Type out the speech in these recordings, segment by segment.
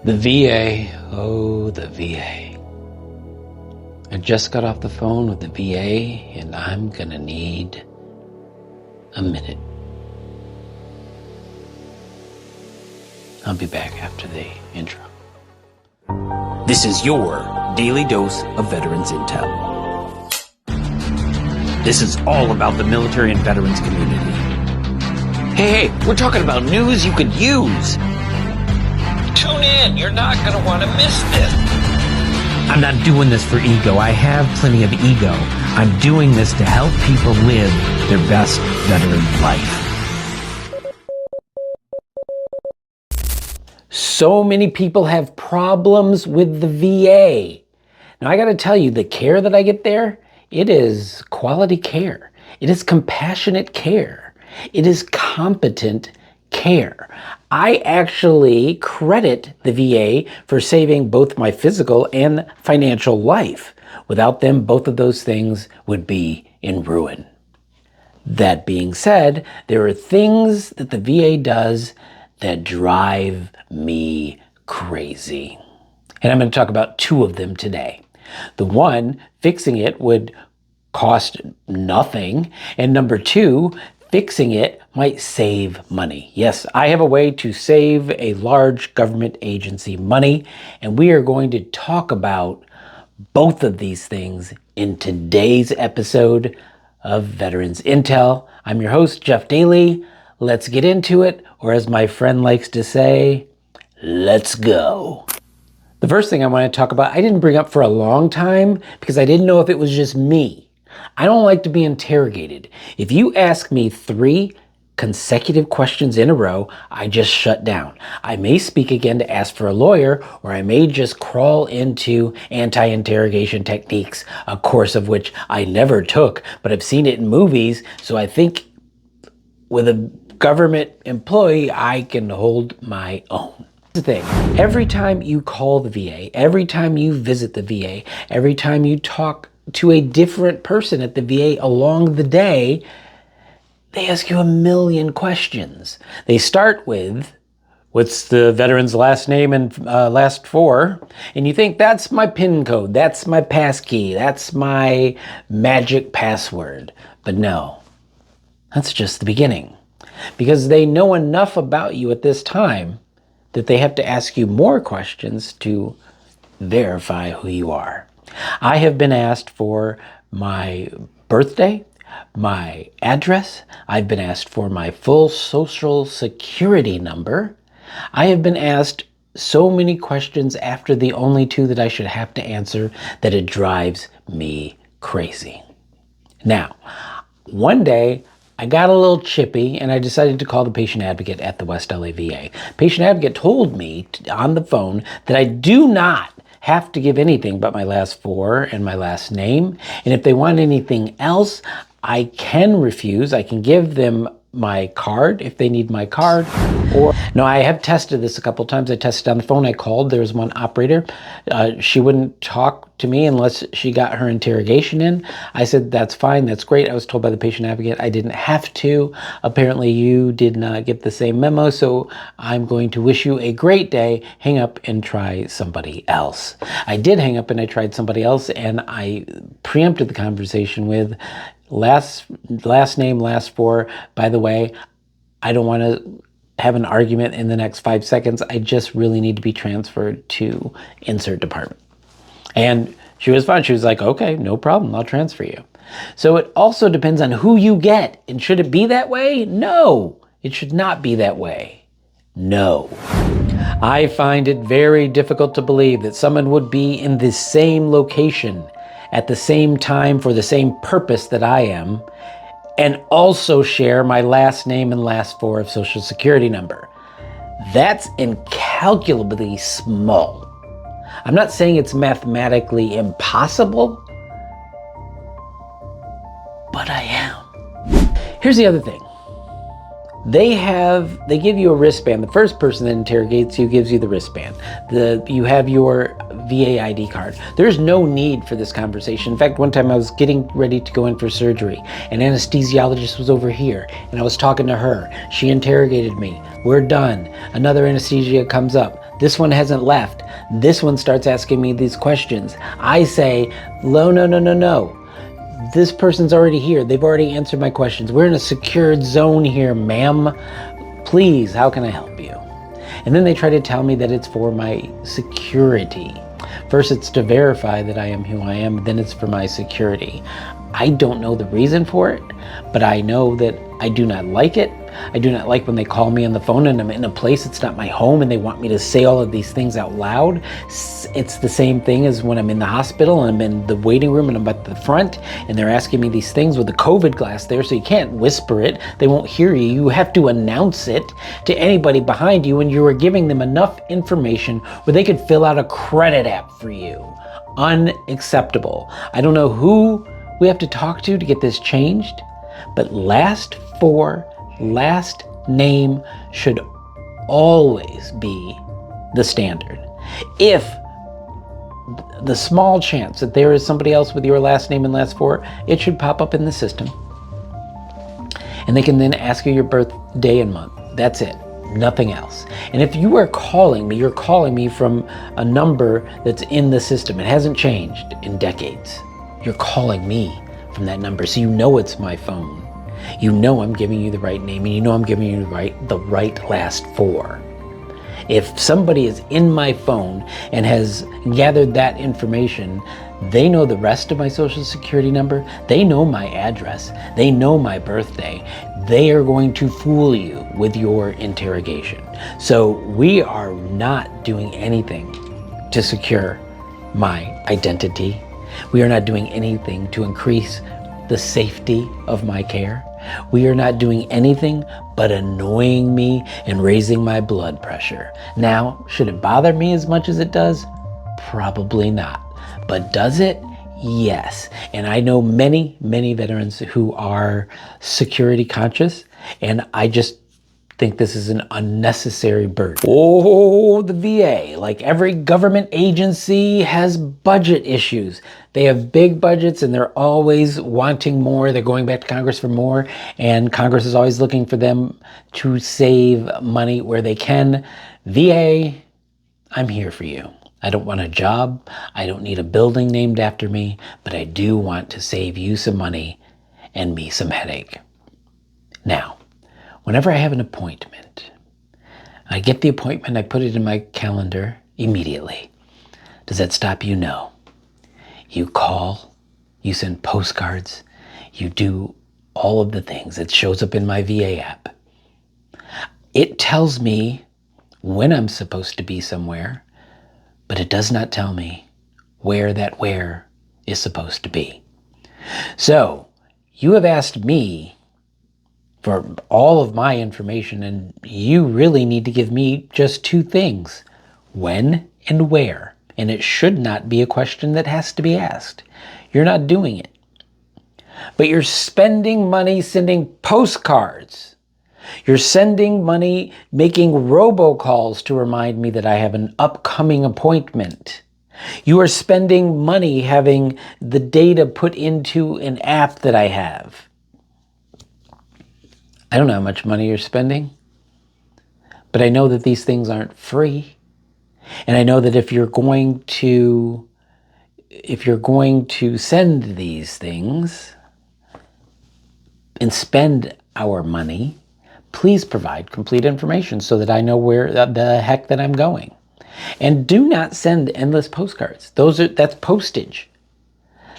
The VA, oh, the VA. I just got off the phone with the VA and I'm gonna need a minute. I'll be back after the intro. This is your daily dose of Veterans Intel. This is all about the military and veterans community. Hey, we're talking about news you could use. Tune in, you're not gonna wanna miss this. I'm not doing this for ego. I have plenty of ego. I'm doing this to help people live their best veteran life. So many people have problems with the VA. Now I gotta tell you, the care that I get there, it is quality care. It is compassionate care. It is competent care. I actually credit the VA for saving both my physical and financial life. Without them, both of those things would be in ruin. That being said, there are things that the VA does that drive me crazy. And I'm going to talk about two of them today. The one, fixing it would cost nothing. And number two, fixing it might save money. Yes, I have a way to save a large government agency money, and we are going to talk about both of these things in today's episode of Veterans Intel. I'm your host, Jeff Daly. Let's get into it, or as my friend likes to say, let's go. The first thing I want to talk about, I didn't bring up for a long time because I didn't know if it was just me. I don't like to be interrogated. If you ask me 3 consecutive questions in a row, I just shut down. I may speak again to ask for a lawyer, or I may just crawl into anti-interrogation techniques, a course of which I never took, but I've seen it in movies, so I think with a government employee, I can hold my own. Here's the thing, every time you call the VA, every time you visit the VA, every time you talk to a different person at the VA along the day, they ask you a million questions. They start with, what's the veteran's last name and last 4? And you think, that's my PIN code, that's my passkey, that's my magic password. But no, that's just the beginning. Because they know enough about you at this time that they have to ask you more questions to verify who you are. I have been asked for my birthday, my address. I've been asked for my full social security number. I have been asked so many questions after the only 2 that I should have to answer that it drives me crazy. Now, one day I got a little chippy and I decided to call the patient advocate at the West LA VA. Patient advocate told me on the phone that I do not have to give anything but my last 4 and my last name. And if they want anything else, I can refuse. I can give them my card if they need my card. Or no, I have tested this a couple times. I tested on the phone. I called. There was one operator. She wouldn't talk to me unless she got her interrogation in. I said, that's fine. That's great. I was told by the patient advocate I didn't have to. Apparently you did not get the same memo. So I'm going to wish you a great day. Hang up and try somebody else. I did hang up and I tried somebody else, and I preempted the conversation with last name, last 4. By the way, I don't want to have an argument in the next 5 seconds. I just really need to be transferred to insert department. And she was fine. She was like, okay, no problem. I'll transfer you. So it also depends on who you get. And should it be that way? No, it should not be that way. No. I find it very difficult to believe that someone would be in the same location at the same time for the same purpose that I am, and also share my last name and last 4 of social security number. That's incalculably small. I'm not saying it's mathematically impossible, but I am. Here's the other thing. They give you a wristband. The first person that interrogates you gives you the wristband. You have your VA ID card. There's no need for this conversation. In fact, one time I was getting ready to go in for surgery. An anesthesiologist was over here and I was talking to her. She interrogated me. We're done. Another anesthesia comes up. This one hasn't left. This one starts asking me these questions. I say, no. This person's already here. They've already answered my questions. We're in a secured zone here, ma'am. Please, how can I help you? And then they try to tell me that it's for my security. First, it's to verify that I am who I am, then it's for my security. I don't know the reason for it, but I know that I do not like it. I do not like when they call me on the phone and I'm in a place it's not my home and they want me to say all of these things out loud. It's the same thing as when I'm in the hospital and I'm in the waiting room and I'm at the front and they're asking me these things with the COVID glass there, so you can't whisper it. They won't hear you. You have to announce it to anybody behind you, and you are giving them enough information where they could fill out a credit app for you. Unacceptable. I don't know who we have to talk to get this changed, but last name should always be the standard. If the small chance that there is somebody else with your last name and last four, it should pop up in the system. And they can then ask you your birthday and month. That's it. Nothing else. And if you are calling me, you're calling me from a number that's in the system. It hasn't changed in decades. You're calling me from that number, so you know it's my phone. You know I'm giving you the right name, and you know I'm giving you the right last four. If somebody is in my phone and has gathered that information, they know the rest of my social security number, they know my address, they know my birthday. They are going to fool you with your interrogation. So we are not doing anything to secure my identity. We are not doing anything to increase the safety of my care. We are not doing anything but annoying me and raising my blood pressure. Now, should it bother me as much as it does? Probably not. But does it? Yes. And I know many veterans who are security conscious, and I just think this is an unnecessary burden. Oh, the VA, like every government agency, has budget issues. They have big budgets and they're always wanting more. They're going back to Congress for more, and Congress is always looking for them to save money where they can. VA, I'm here for you. I don't want a job. I don't need a building named after me, but I do want to save you some money and me some headache. Now, whenever I have an appointment, I get the appointment, I put it in my calendar immediately. Does that stop you? No. You call, you send postcards, you do all of the things. It shows up in my VA app. It tells me when I'm supposed to be somewhere, but it does not tell me where that where is supposed to be. So, you have asked me for all of my information, and you really need to give me just two things: when and where. And it should not be a question that has to be asked. You're not doing it. But you're spending money sending postcards. You're sending money making robocalls to remind me that I have an upcoming appointment. You are spending money having the data put into an app that I have. I don't know how much money you're spending, but I know that these things aren't free. And I know that if you're going to send these things and spend our money, please provide complete information so that I know where the heck that I'm going. And do not send endless postcards. That's postage.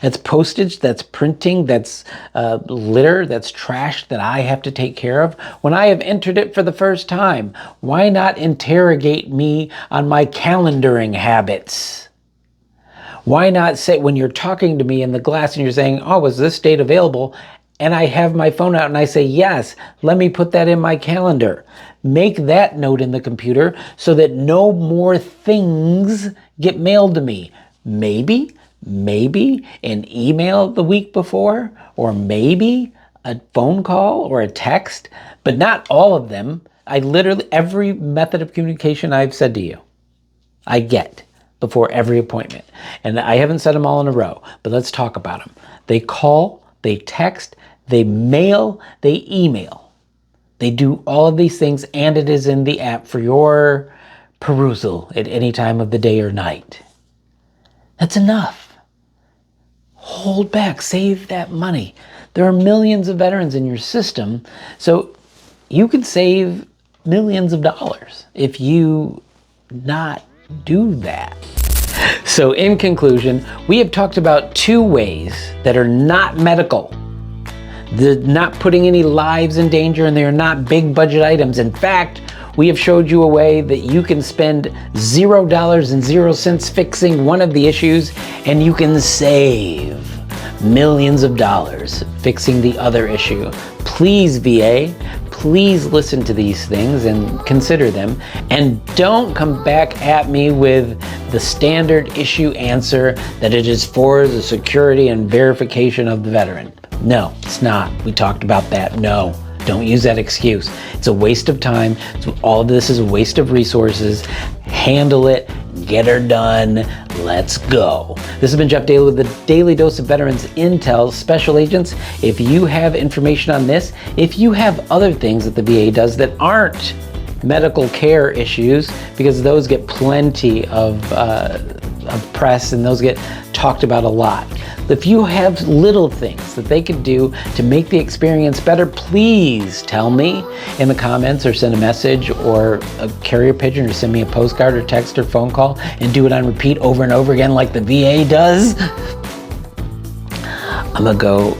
That's postage, that's printing, that's litter, that's trash that I have to take care of. When I have entered it for the first time, why not interrogate me on my calendaring habits? Why not say, when you're talking to me in the glass and you're saying, oh, is this date available? And I have my phone out and I say, yes, let me put that in my calendar. Make that note in the computer so that no more things get mailed to me. Maybe an email the week before, or maybe a phone call or a text, but not all of them. I literally, every method of communication I've said to you, I get before every appointment. And I haven't said them all in a row, but let's talk about them. They call, they text, they mail, they email. They do all of these things, and it is in the app for your perusal at any time of the day or night. That's enough. Hold back, save that money. There are millions of veterans in your system, so you could save millions of dollars if you not do that. So in conclusion, we have talked about 2 ways that are not medical. They're not putting any lives in danger, and they are not big budget items. In fact, we have showed you a way that you can spend $0 fixing one of the issues, and you can save millions of dollars fixing the other issue. Please, VA, please listen to these things and consider them. And don't come back at me with the standard issue answer that it is for the security and verification of the veteran. No, it's not. We talked about that. No, don't use that excuse. It's a waste of time. All of this is a waste of resources. Handle it. Get her done. Let's go. This has been Jeff Daly with the Daily Dose of Veterans Intel. Special agents, if you have information on this, if you have other things that the VA does that aren't medical care issues, because those get plenty of press and those get talked about a lot. If you have little things that they could do to make the experience better, please tell me in the comments, or send a message or a carrier pigeon, or send me a postcard or text or phone call, and do it on repeat over and over again like the VA does. I'm gonna go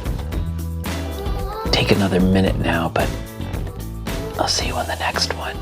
take another minute now, but I'll see you on the next one.